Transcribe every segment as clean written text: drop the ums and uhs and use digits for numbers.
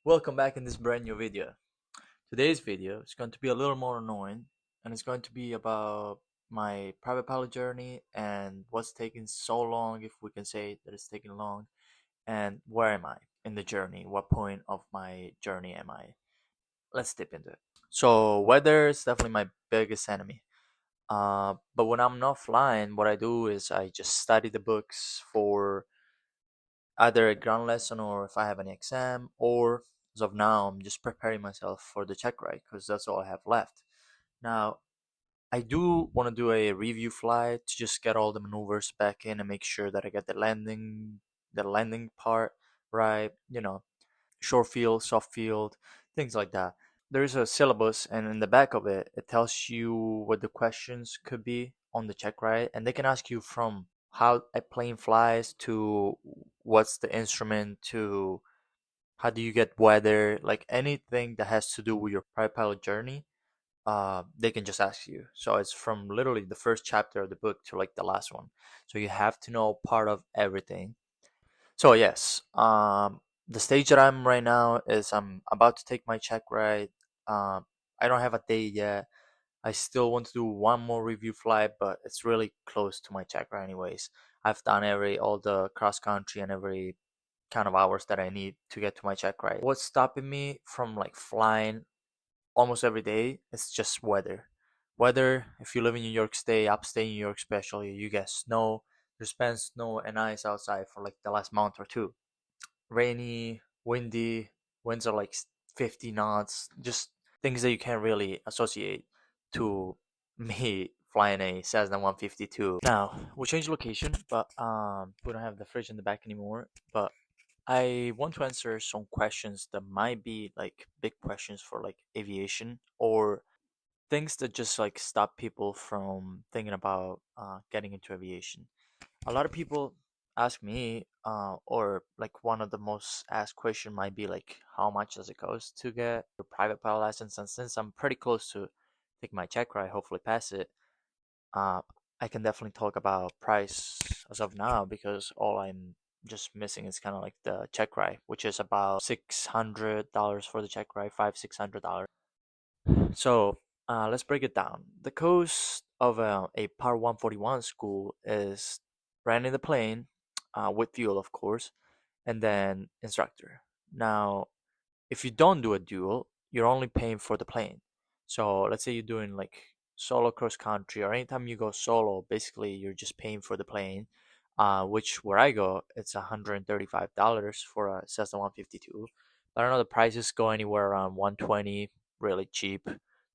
Welcome back in this brand new video. Today's video is going to be a little more annoying and it's going to be about my private pilot journey and what's taking so long, if we can say that it's taking long, and where am I in the journey? What point of my journey am I? Let's dip into it. So, weather is definitely my biggest enemy. But when I'm not flying, what I do is I just study the books for either a ground lesson or if I have an exam, or as of now, I'm just preparing myself for the check ride because that's all I have left. Now, I do want to do a review flight to just get all the maneuvers back in and make sure that I get the landing part right, short field, soft field, things like that. There's a syllabus, and in the back of it, it tells you what the questions could be on the check ride, and they can ask you from how a plane flies to what's the instrument to how do you get weather, like anything that has to do with your private pilot journey. They can just ask you. So it's from literally the first chapter of the book to like the last one. So you have to know part of everything. So yes, the stage that I'm right now is I'm about to take my check ride. I don't have a date yet. I still want to do one more review flight, but it's really close to my check ride anyways. I've done all the cross country and every kind of hours that I need to get to my check ride. What's stopping me from like flying almost every day is just weather. Weather, if you live in New York State, upstate New York especially, you get snow. There's been snow and ice outside for like the last month or two. Rainy, windy, winds are like 50 knots, just things that you can't really associate to me flying a Cessna 152. Now, we changed location, but we don't have the fridge in the back anymore, but I want to answer some questions that might be like big questions for like aviation or things that just like stop people from thinking about getting into aviation. A lot of people ask me, or like one of the most asked question might be like, how much does it cost to get your private pilot license? And since I'm pretty close to take my check ride, hopefully pass it, uh, I can definitely talk about price as of now because all I'm just missing is kind of like the check ride, which is about $600 for the check ride, $600. So let's break it down. The cost of a Part 141 school is renting the plane with fuel, of course, and then instructor. Now, if you don't do a dual, you're only paying for the plane. So let's say you're doing like solo cross country or anytime you go solo, basically you're just paying for the plane. Which where I go, it's $135 for a Cessna 152. But I know the prices go anywhere around 120, really cheap,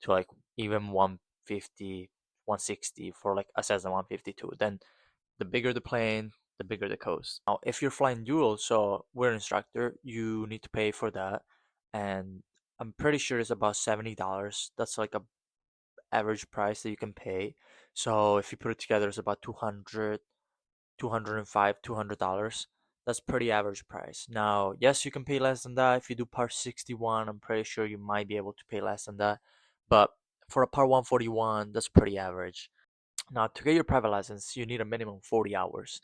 to like even 150, 160 for like a Cessna 152. Then the bigger the plane, the bigger the cost. Now, if you're flying dual, so we're an instructor, you need to pay for that, and I'm pretty sure it's about $70. That's like a average price that you can pay. So if you put it together, it's about 200, 205, $200. That's pretty average price. Now, yes, you can pay less than that if you do Part 61. I'm pretty sure you might be able to pay less than that, but for a Part 141, that's pretty average. Now, to get your private license, you need a minimum 40 hours.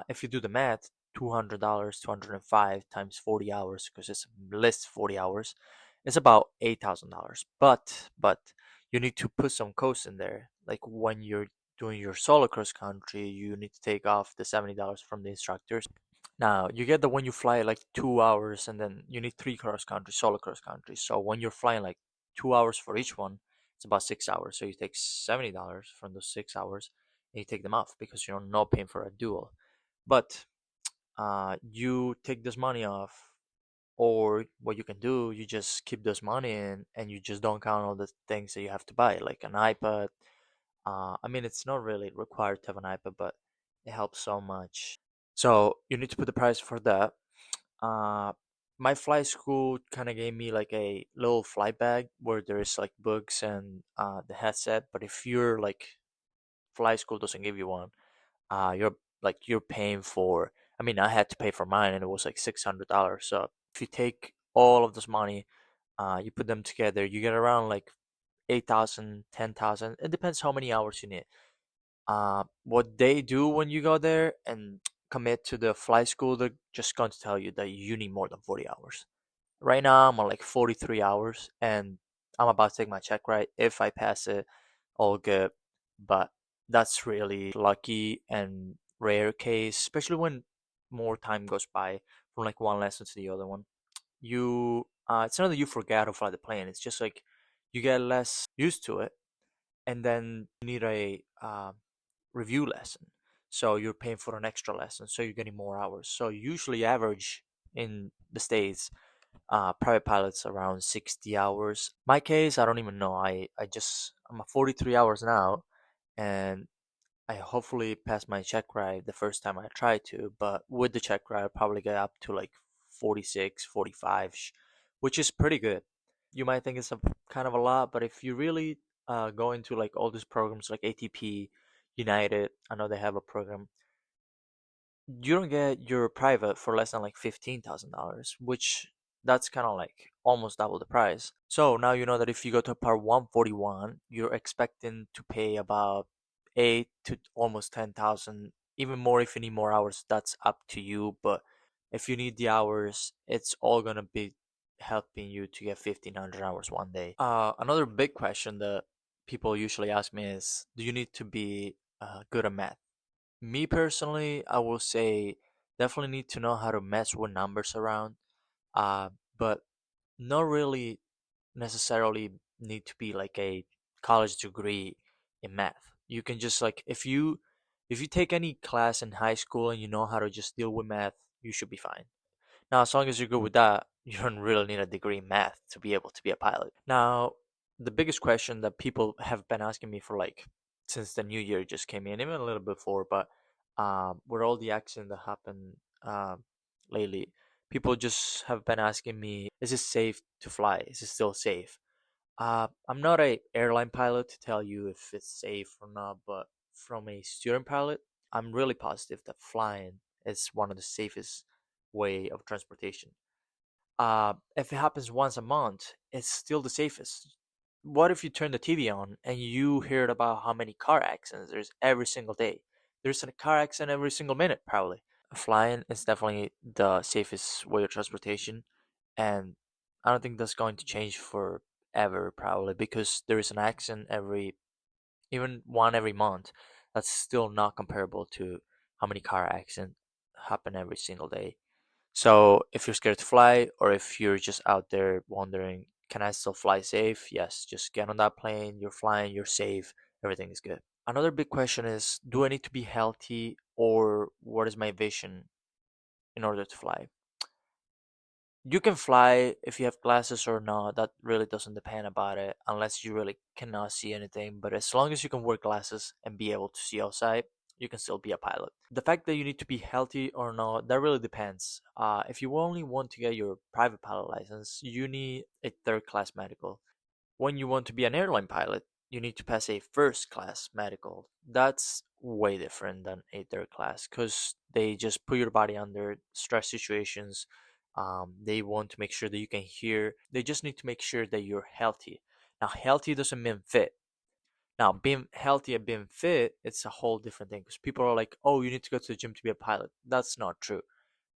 If you do the math, $200, 205 times 40 hours, because it's list 40 hours, it's about $8,000. But you need to put some costs in there. Like when you're doing your solo cross country, you need to take off the $70 from the instructors. Now you get the when you fly like 2 hours, and then you need three cross country, solo cross country. So when you're flying like 2 hours for each one, it's about 6 hours. So you take $70 from those 6 hours and you take them off because you're not paying for a dual. But you take this money off, or what you can do, you just keep this money in and you just don't count all the things that you have to buy, like an iPad. I mean, it's not really required to have an iPad, but it helps so much. So you need to put the price for that. Uh, my flight school kind of gave me like a little flight bag where there's like books and the headset. But if you're like flight school doesn't give you one, you're paying for. I mean, I had to pay for mine, and it was like $600. So if you take all of this money, you put them together, you get around like 8,000, 10,000. It depends how many hours you need. What they do when you go there and commit to the flight school, they're just going to tell you that you need more than 40 hours. Right now I'm on like 43 hours and I'm about to take my check right. If I pass it, all good. But that's really lucky and rare case, especially when more time goes by from like one lesson to the other one. It's not that you forget how to fly the plane. It's just like you get less used to it, and then you need a review lesson. So you're paying for an extra lesson, so you're getting more hours. So usually average in the States, private pilots around 60 hours. My case, I don't even know. I'm at 43 hours now, and I hopefully passed my check ride the first time I tried to, but with the check ride, I'll probably get up to like 46, 45, which is pretty good. You might think it's a kind of a lot, but if you really go into like all these programs like ATP, United, I know they have a program, you don't get your private for less than like $15,000, which that's kind of like almost double the price. So now you know that if you go to Part 141, you're expecting to pay about eight to almost 10,000, even more if you need more hours. That's up to you. But if you need the hours, it's all gonna be helping you to get 1,500 hours one day. Another big question that people usually ask me is, do you need to be good at math? Me personally, I will say definitely need to know how to mess with numbers around, but not really necessarily need to be like a college degree in math. You can just like if you take any class in high school and you know how to just deal with math, you should be fine. Now, as long as you're good with that, you don't really need a degree in math to be able to be a pilot. Now, the biggest question that people have been asking me for like since the new year just came in, even a little before, but with all the accident that happened lately, people just have been asking me, is it safe to fly? Is it still safe? I'm not a airline pilot to tell you if it's safe or not, but from a student pilot, I'm really positive that flying is one of the safest way of transportation. If it happens once a month, it's still the safest. What if you turn the TV on and you heard about how many car accidents there's every single day? There's a car accident every single minute, probably. Flying is definitely the safest way of transportation, and I don't think that's going to change forever, probably, because there is an accident every, even one every month. That's still not comparable to how many car accidents happen every single day. So if you're scared to fly, or if you're just out there wondering, can I still fly safe? Yes, just get on that plane, you're flying, you're safe, everything is good. Another big question is, do I need to be healthy, or what is my vision in order to fly? You can fly if you have glasses or not. That really doesn't depend about it, unless you really cannot see anything. But as long as you can wear glasses and be able to see outside, you can still be a pilot. The fact that you need to be healthy or not, that really depends. If you only want to get your private pilot license, you need a third class medical. When you want to be an airline pilot, you need to pass a first class medical. That's way different than a third class, because they just put your body under stress situations. They want to make sure that you can hear. They just need to make sure that you're healthy. Now, healthy doesn't mean fit. Now, being healthy and being fit, it's a whole different thing, because people are like, oh, you need to go to the gym to be a pilot. That's not true.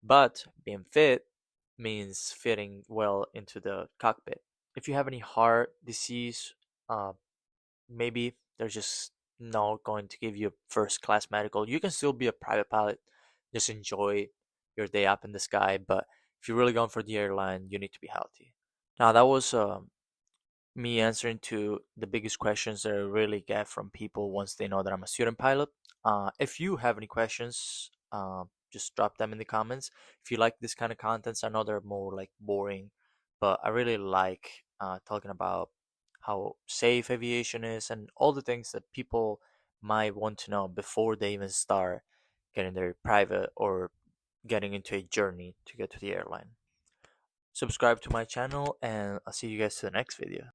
But being fit means fitting well into the cockpit. If you have any heart disease, uh, maybe they're just not going to give you a first class medical. You can still be a private pilot, just enjoy your day up in the sky. But if you're really going for the airline, you need to be healthy. Now, that was me answering to the biggest questions that I really get from people once they know that I'm a student pilot. If you have any questions, just drop them in the comments. If you like this kind of contents, I know they're more like boring, but I really like talking about how safe aviation is and all the things that people might want to know before they even start getting their private or getting into a journey to get to the airline. Subscribe to my channel, and I'll see you guys to the next video.